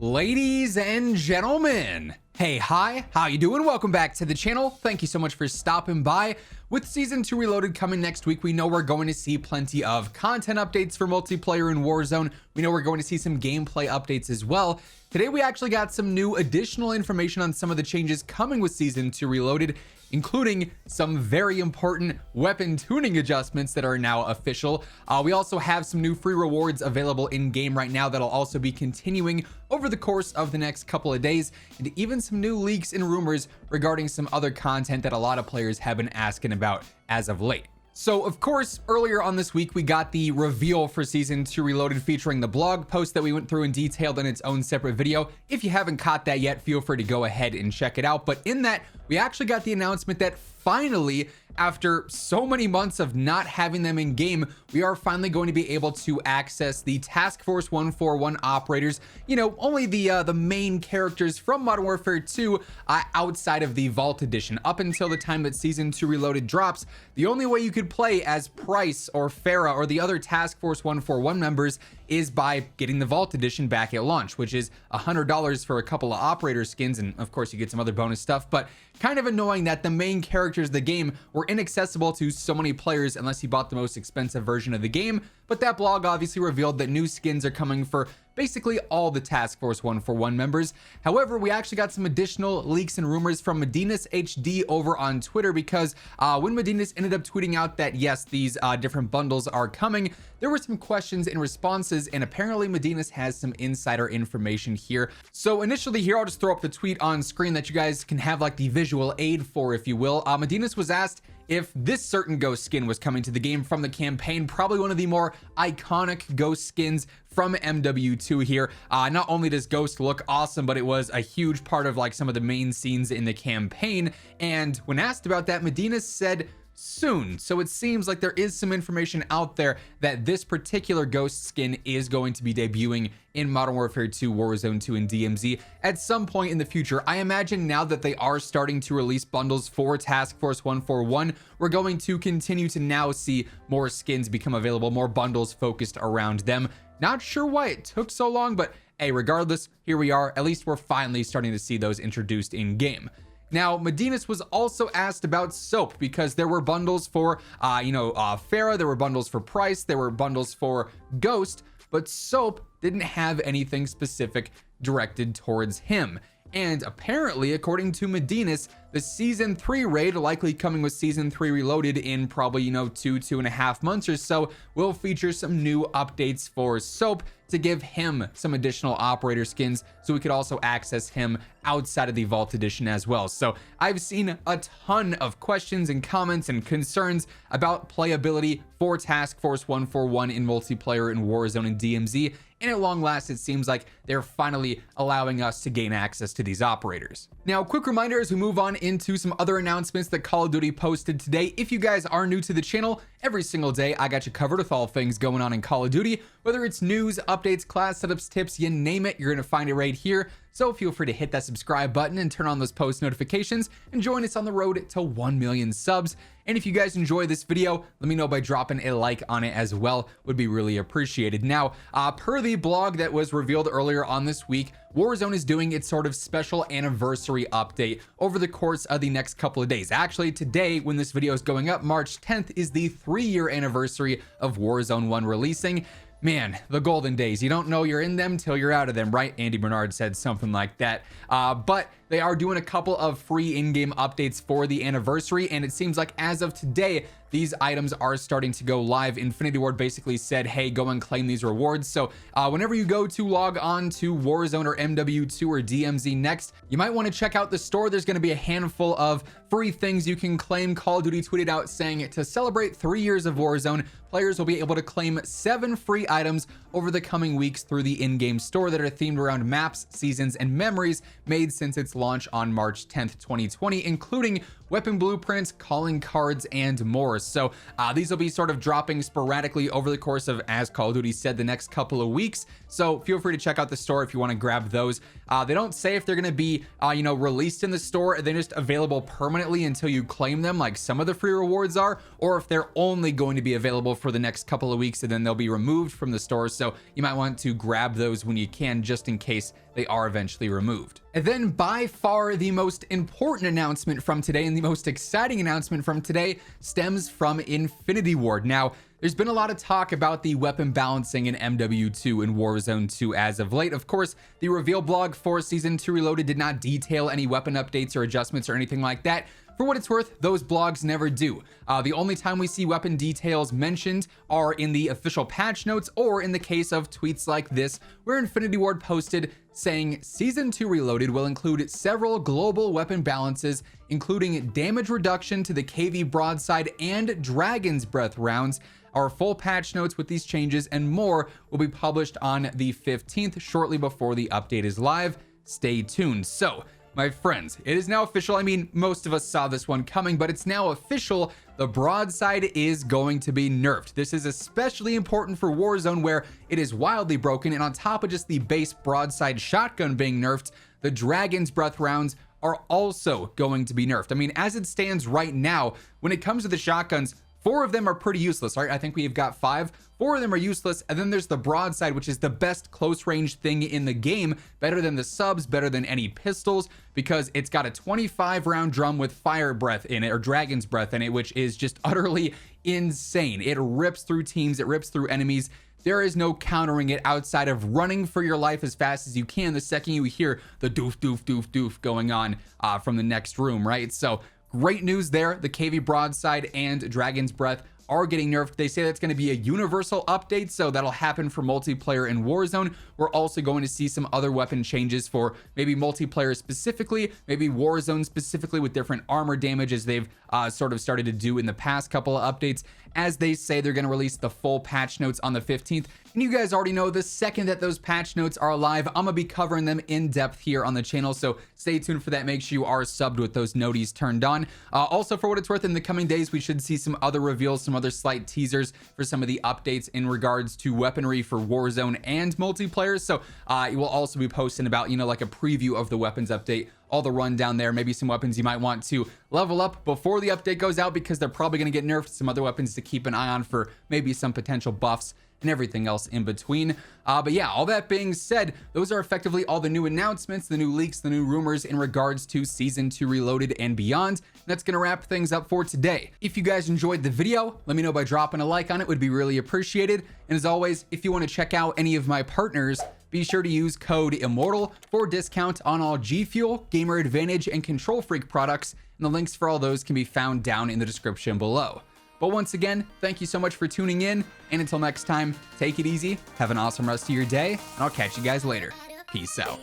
Ladies and gentlemen, hey, hi, how you doing? Welcome back to the channel. Thank you so much for stopping by. With Season 2 Reloaded coming next week, we know we're going to see plenty of content updates for multiplayer in Warzone. We know we're going to see some gameplay updates as well. Today, we actually got some new additional information on some of the changes coming with Season 2 Reloaded, including some very important weapon tuning adjustments that are now official. We also have some new free rewards available in game right now that'll also be continuing over the course of the next couple of days, and even some new leaks and rumors regarding some other content that a lot of players have been asking about as of late. So, of course, earlier on this week, we got the reveal for Season 2 Reloaded featuring the blog post that we went through and detailed in its own separate video. If you haven't caught that yet, feel free to go ahead and check it out. But in that, we actually got the announcement that finally, after so many months of not having them in game, we are finally going to be able to access the Task Force 141 operators, you know, only the main characters from Modern Warfare 2 outside of the Vault Edition. Up until the time that Season 2 Reloaded drops, the only way you could play as Price or Farah or the other Task Force 141 members is by getting the Vault Edition back at launch, which is $100 for a couple of operator skins, and of course you get some other bonus stuff. But kind of annoying that the main characters of the game were inaccessible to so many players unless you bought the most expensive version of the game. But that blog obviously revealed that new skins are coming for basically all the Task Force 141 members. However, we actually got some additional leaks and rumors from Medinas HD over on Twitter, because when Medinas ended up tweeting out that yes, these different bundles are coming, there were some questions and responses, and apparently Medinas has some insider information here. So initially here, I'll just throw up the tweet on screen that you guys can have like the visual aid for, if you will. Medinas was asked if this certain Ghost skin was coming to the game from the campaign, probably one of the more iconic Ghost skins from MW2 here. Not only does Ghost look awesome, but it was a huge part of like some of the main scenes in the campaign. And when asked about that, Medinas said soon. So it seems like there is some information out there that this particular Ghost skin is going to be debuting in Modern Warfare 2, Warzone 2, and DMZ at some point in the future. I imagine now that they are starting to release bundles for Task Force 141, we're going to continue to now see more skins become available, more bundles focused around them. Not sure why it took so long, but hey, regardless, here we are. At least we're finally starting to see those introduced in game. Now, Medinas was also asked about Soap, because there were bundles for, Farah, there were bundles for Price, there were bundles for Ghost, but Soap didn't have anything specific directed towards him. And apparently, according to Medinas, the Season 3 raid, likely coming with Season 3 Reloaded in probably, 2.5 months or so, will feature some new updates for Soap to give him some additional operator skins, so we could also access him outside of the Vault Edition as well. So I've seen a ton of questions and comments and concerns about playability for Task Force 141 in multiplayer in Warzone and DMZ, and at long last, it seems like they're finally allowing us to gain access to these operators. Now, quick reminder as we move on into some other announcements that Call of Duty posted today. If you guys are new to the channel, every single day I got you covered with all things going on in Call of Duty, whether it's news, updates, class setups, tips, you name it, you're gonna find it right here. So feel free to hit that subscribe button and turn on those post notifications and join us on the road to 1 million subs. And if you guys enjoy this video, let me know by dropping a like on it as well. Would be really appreciated. Now, per the blog that was revealed earlier on this week, Warzone is doing its sort of special anniversary update over the course of the next couple of days. Actually, today, when this video is going up, March 10th, is the 3-year anniversary of Warzone 1 releasing. Man, the golden days. You don't know you're in them till you're out of them, right? Andy Bernard said something like that. But they are doing a couple of free in-game updates for the anniversary, and it seems like as of today, these items are starting to go live. Infinity Ward basically said, hey, go and claim these rewards. So whenever you go to log on to Warzone or MW2 or DMZ next, you might want to check out the store. There's going to be a handful of free things you can claim. Call of Duty tweeted out saying to celebrate 3 years of Warzone, players will be able to claim 7 free items over the coming weeks through the in-game store that are themed around maps, seasons, and memories made since its launch on March 10th, 2020, including weapon blueprints, calling cards, and more. So these will be sort of dropping sporadically over the course of, as Call of Duty said, the next couple of weeks. So feel free to check out the store if you want to grab those. They don't say if they're going to be, released in the store. They're just available permanently until you claim them, like some of the free rewards are, or if they're only going to be available for the next couple of weeks and then they'll be removed from the store. So you might want to grab those when you can, just in case they are eventually removed. And then by far the most important announcement from today and the most exciting announcement from today stems from Infinity Ward. Now, there's been a lot of talk about the weapon balancing in MW2 and Warzone 2 as of late. Of course, the reveal blog for Season 2 Reloaded did not detail any weapon updates or adjustments or anything like that. For what it's worth, those blogs never do. The only time we see weapon details mentioned are in the official patch notes or in the case of tweets like this, where Infinity Ward posted saying Season 2 Reloaded will include several global weapon balances, including damage reduction to the KV Broadside and Dragon's Breath rounds. Our full patch notes with these changes and more will be published on the 15th, shortly before the update is live. Stay tuned. So, my friends, it is now official. I mean, most of us saw this one coming, but it's now official. The Broadside is going to be nerfed. This is especially important for Warzone, where it is wildly broken, and on top of just the base Broadside shotgun being nerfed, the Dragon's Breath rounds are also going to be nerfed. I mean, as it stands right now, when it comes to the shotguns, 4 of them are pretty useless, right? I think we've got 5. 4 of them are useless, and then there's the Broadside, which is the best close range thing in the game, better than the subs, better than any pistols, because it's got a 25 round drum with fire breath in it, or Dragon's Breath in it, which is just utterly insane. It rips through teams, it rips through enemies. There is no countering it outside of running for your life as fast as you can the second you hear the doof, doof, doof, doof going on from the next room, right? So great news there. The KV Broadside and Dragon's Breath are getting nerfed. They say that's going to be a universal update, so that'll happen for multiplayer in Warzone. We're also going to see some other weapon changes for maybe multiplayer specifically, maybe Warzone specifically, with different armor damage, as they've sort of started to do in the past couple of updates. As they say, they're going to release the full patch notes on the 15th. And you guys already know, the second that those patch notes are live, I'm going to be covering them in depth here on the channel. So stay tuned for that. Make sure you are subbed with those noties turned on. Also, for what it's worth, in the coming days, we should see some other reveals, some other slight teasers for some of the updates in regards to weaponry for Warzone and multiplayer. So we'll also be posting about, like a preview of the weapons update, all the rundown there, maybe some weapons you might want to level up before the update goes out, because they're probably going to get nerfed, some other weapons to keep an eye on for maybe some potential buffs, and everything else in between. But yeah, all that being said, those are effectively all the new announcements, the new leaks, the new rumors in regards to Season 2 Reloaded and beyond. That's gonna wrap things up for today. If you guys enjoyed the video, let me know by dropping a like on it, would be really appreciated. And as always, if you want to check out any of my partners, be sure to use code IMMORTAL for a discount on all G Fuel, Gamer Advantage, and Control Freak products, and the links for all those can be found down in the description below. But once again, thank you so much for tuning in, and until next time, take it easy, have an awesome rest of your day, and I'll catch you guys later. Peace out.